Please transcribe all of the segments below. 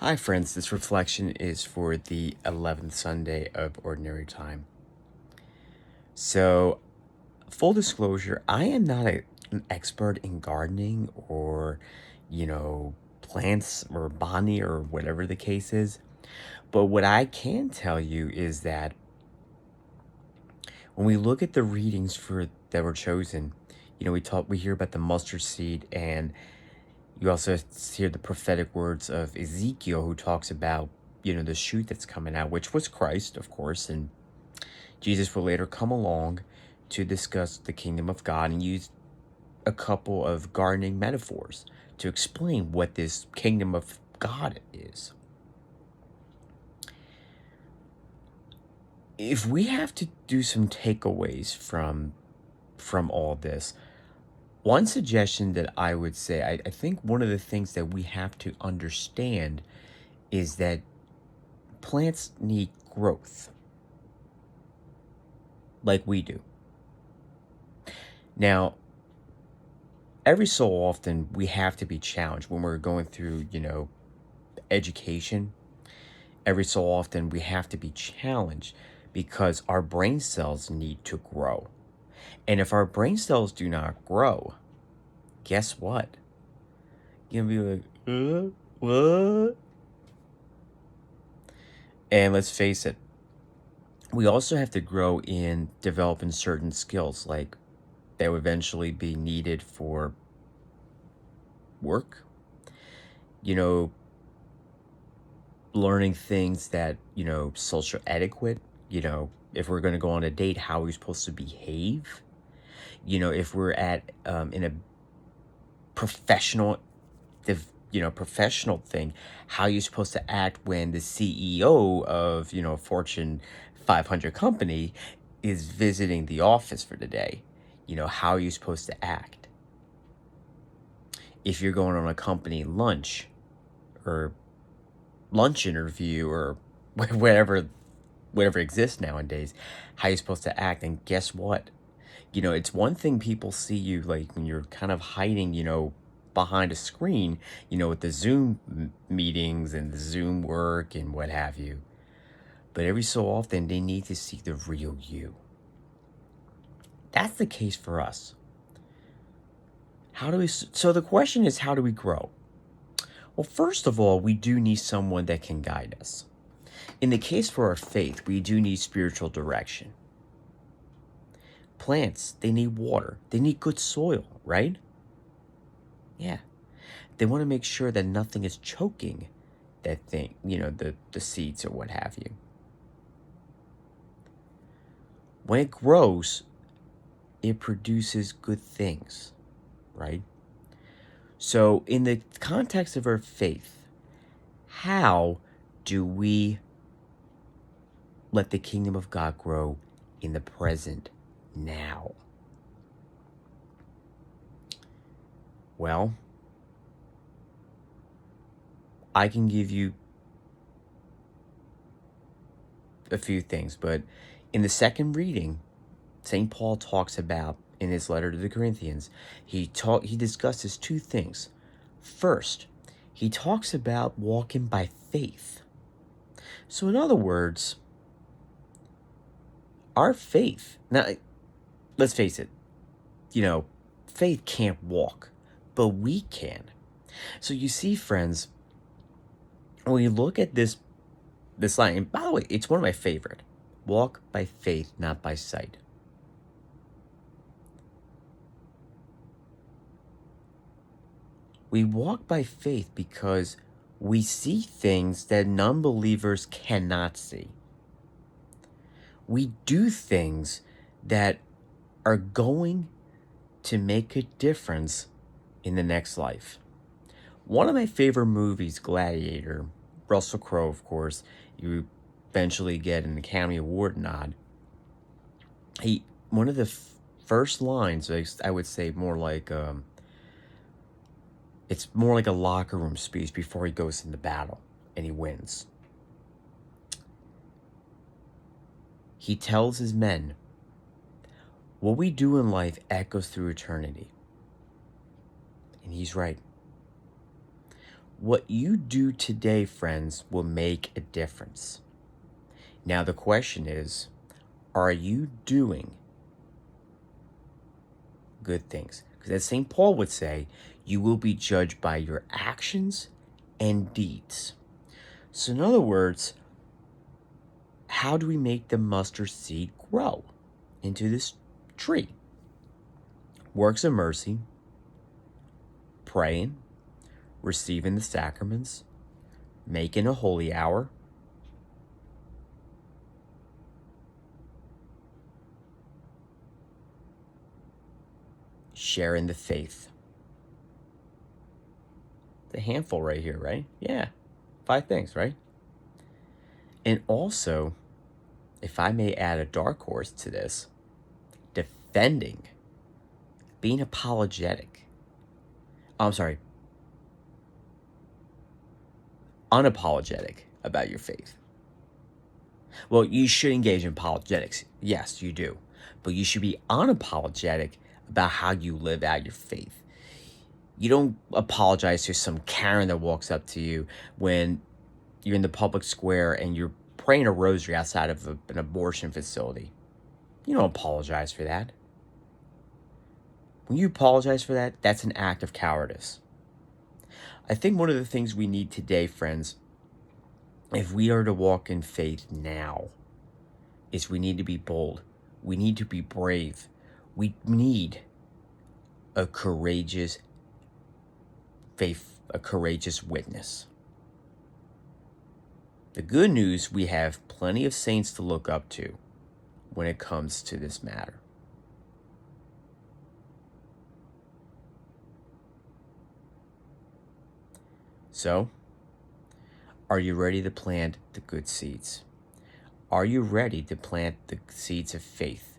Hi, friends. This reflection is for the 11th Sunday of Ordinary Time. So, full disclosure, I am not an expert in gardening or, plants or botany or whatever the case is. But what I can tell you is that when we look at the readings for that were chosen, we hear about the mustard seed, and you also hear the prophetic words of Ezekiel, who talks about, the shoot that's coming out, which was Christ, of course. And Jesus will later come along to discuss the kingdom of God and use a couple of gardening metaphors to explain what this kingdom of God is. If we have to do some takeaways from all this, one suggestion that I would say, I think one of the things that we have to understand is that plants need growth like we do. Now, every so often we have to be challenged when we're going through, education. Every so often we have to be challenged because our brain cells need to grow. And if our brain cells do not grow, guess what? You're gonna be like, what? And let's face it, we also have to grow in developing certain skills, like that will eventually be needed for work, you know, learning things that, social etiquette, if we're going to go on a date, how are we supposed to behave? If we're at in a professional, professional thing, how are you supposed to act when the CEO of, a Fortune 500 company is visiting the office for the day? How are you supposed to act? If you're going on a company lunch or lunch interview or whatever exists nowadays, how you supposed to act. And guess what? It's one thing people see you like when you're kind of hiding, behind a screen, with the Zoom meetings and the Zoom work and what have you. But every so often, they need to see the real you. That's the case for us. So the question is, how do we grow? Well, first of all, we do need someone that can guide us. In the case for our faith, we do need spiritual direction. Plants, they need water. They need good soil, right? Yeah. They want to make sure that nothing is choking that thing, the seeds or what have you. When it grows, it produces good things, right? So, in the context of our faith, how do we let the kingdom of God grow in the present now? Well, I can give you a few things, but in the second reading, St. Paul talks about in his letter to the Corinthians, he discusses two things. First, he talks about walking by faith. So in other words, our faith, now let's face it, faith can't walk, but we can. So you see, friends, when you look at this line, and by the way, it's one of my favorite. Walk by faith, not by sight. We walk by faith because we see things that non-believers cannot see. We do things that are going to make a difference in the next life. One of my favorite movies, Gladiator, Russell Crowe, of course, you eventually get an Academy Award nod. One of the first lines, I would say more like, it's more like a locker room speech before he goes into battle and he wins. He tells his men, what we do in life echoes through eternity. And he's right. What you do today, friends, will make a difference. Now, the question is, are you doing good things? Because as St. Paul would say, you will be judged by your actions and deeds. So, in other words, how do we make the mustard seed grow into this tree? Works of mercy, praying, receiving the sacraments, making a holy hour, sharing the faith. The handful right here, right? Yeah, 5 things, right? And also, if I may add a dark horse to this, defending, being apologetic. I'm sorry, unapologetic about your faith. Well, you should engage in apologetics. Yes, you do. But you should be unapologetic about how you live out your faith. You don't apologize to some Karen that walks up to you when you're in the public square and you're praying a rosary outside of an abortion facility. You don't apologize for that. When you apologize for that, that's an act of cowardice. I think one of the things we need today, friends, if we are to walk in faith now, is we need to be bold. We need to be brave. We need a courageous faith, a courageous witness. The good news, we have plenty of saints to look up to when it comes to this matter. So, are you ready to plant the good seeds? Are you ready to plant the seeds of faith?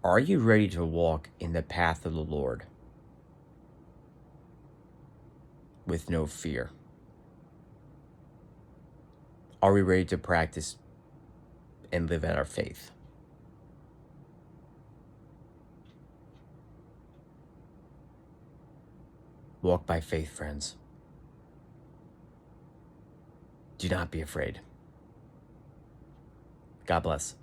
Are you ready to walk in the path of the Lord with no fear? Are we ready to practice and live out our faith? Walk by faith, friends. Do not be afraid. God bless.